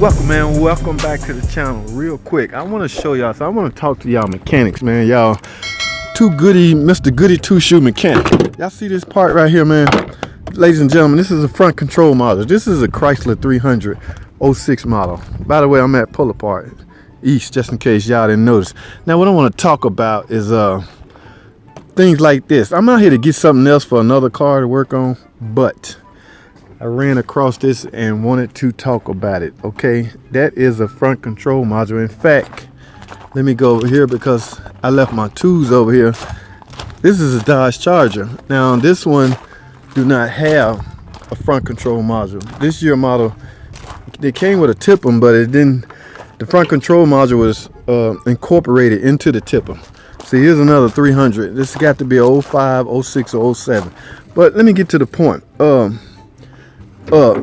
Welcome back to the channel. Real quick, I want to show y'all. So I want to talk to y'all mechanics, man. Y'all Mr. Goody Two Shoe mechanic. Y'all see this part right here, man? Ladies and gentlemen, this is a front control model. This is a Chrysler 300 06 model. By the way, I'm at Pull Apart East, just in case y'all didn't notice. Now, what I want to talk about is things like this. I'm not here to get something else for another car to work on, but I ran across this and wanted to talk about it. Okay, that is a front control module. In fact, let me go over here because I left my tools over here. This is a Dodge Charger. Now, this one do not have a front control module. This year model, they came with a tip'em, but it didn't. The front control module was incorporated into the tip'em. See, here's another 300. This got to be a 05, 06, or 07. But let me get to the point.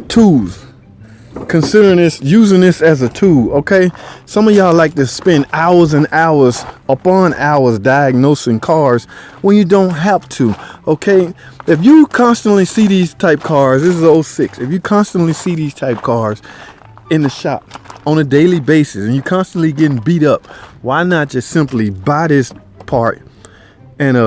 Tools. Considering this, using this as a tool, okay? Some of y'all like to spend hours and hours upon hours diagnosing cars when you don't have to, okay? If you constantly see these type cars, this is 06. If you constantly see these type cars in the shop on a daily basis and you constantly getting beat up, why not just simply buy this part and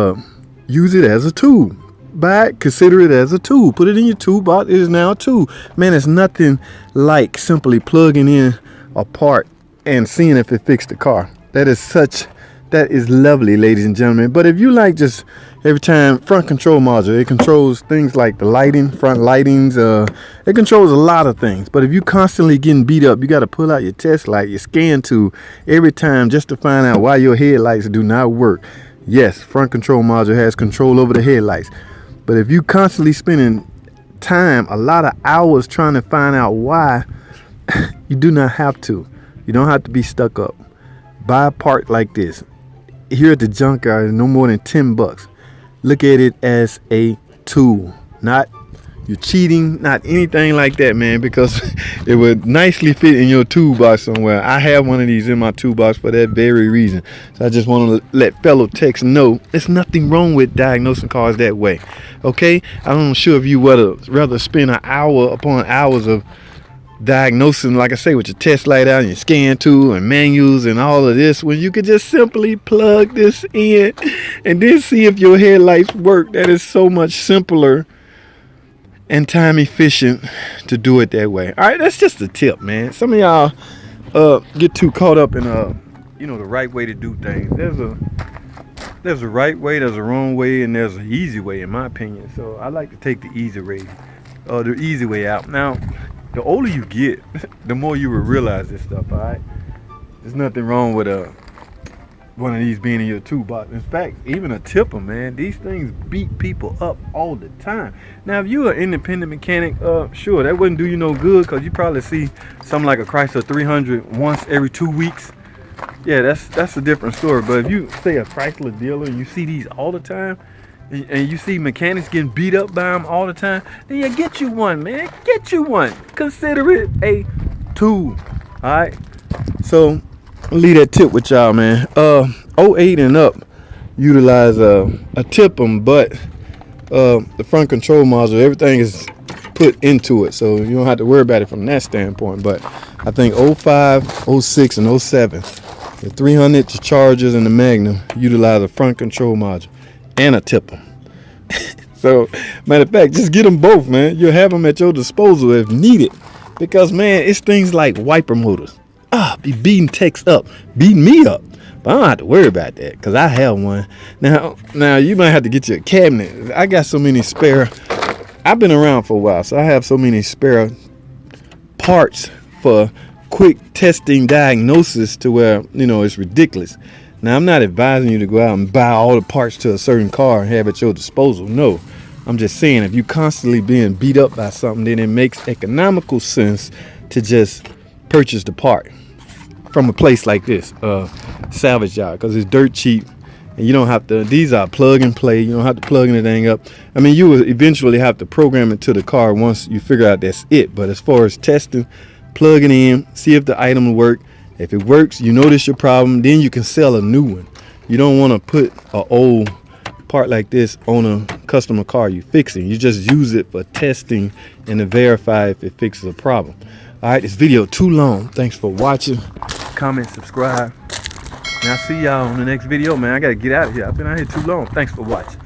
use it as a tool? Buy it, consider it as a tool. Put it in your toolbox. It is now a tool. Man, it's nothing like simply plugging in a part and seeing if it fixed the car. That is lovely, ladies and gentlemen. But if you like just every time front control module, it controls things like the lighting, front lightings. It controls a lot of things. But if you constantly getting beat up, you got to pull out your test light, your scan tool every time just to find out why your headlights do not work. Yes, front control module has control over the headlights. But if you constantly spending time, a lot of hours trying to find out why, you do not have to. You don't have to be stuck up. Buy a part like this. Here at the junkyard, no more than 10 bucks. Look at it as a tool. Not you're cheating, not anything like that, man, because it would nicely fit in your toolbox somewhere. I have one of these in my toolbox for that very reason. So I just want to let fellow techs know there's nothing wrong with diagnosing cars that way. Okay, I'm not sure if you would rather spend an hour upon hours of diagnosing, like I say, with your test light out and your scan tool and manuals and all of this, when you could just simply plug this in and then see if your headlights work. That is so much simpler and time efficient to do it that way. All right, that's just a tip, man. Some of y'all get too caught up in the right way to do things. There's a right way, there's a wrong way, and there's an easy way, in my opinion. So I like to take the easy way out. Now, the older you get, the more you will realize this stuff. All right, there's nothing wrong with one of these being in your toolbox. In fact, even a tipper, man, these things beat people up all the time. Now, if you're an independent mechanic, sure, that wouldn't do you no good, because you probably see something like a Chrysler 300 once every 2 weeks. Yeah, that's a different story. But if you say a Chrysler dealer and you see these all the time, and you see mechanics getting beat up by them all the time, then yeah, get you one, man. Get you one. Consider it a tool. All right. So I'll leave that tip with y'all, man. 08 and up utilize a tip'em, but the front control module, everything is put into it, so you don't have to worry about it from that standpoint. But I think 05, 06, and 07, the 300, the Chargers, and the Magnum utilize a front control module and a tip'em. So, matter of fact, just get them both, man. You'll have them at your disposal if needed. Because, man, it's things like wiper motors. Be beating techs up, beating me up. But I don't have to worry about that because I have one. Now you might have to get you a cabinet. I got so many spare. I've been around for a while, so I have so many spare parts for quick testing diagnosis to where, it's ridiculous. Now, I'm not advising you to go out and buy all the parts to a certain car and have at your disposal. No, I'm just saying if you're constantly being beat up by something, then it makes economical sense to just purchase the part from a place like this, salvage yard, because it's dirt cheap and you don't have to. These are plug and play. You don't have to plug anything up. I mean, you will eventually have to program it to the car once you figure out that's it. But as far as testing, plug it in, see if the item will work. If it works, you notice your problem, then you can sell a new one. You don't want to put an old part like this on a customer car you're fixing. You just use it for testing and to verify if it fixes a problem. All right, this video too long. Thanks for watching. Comment, subscribe. And I'll see y'all on the next video, man. I gotta get out of here. I've been out here too long. Thanks for watching.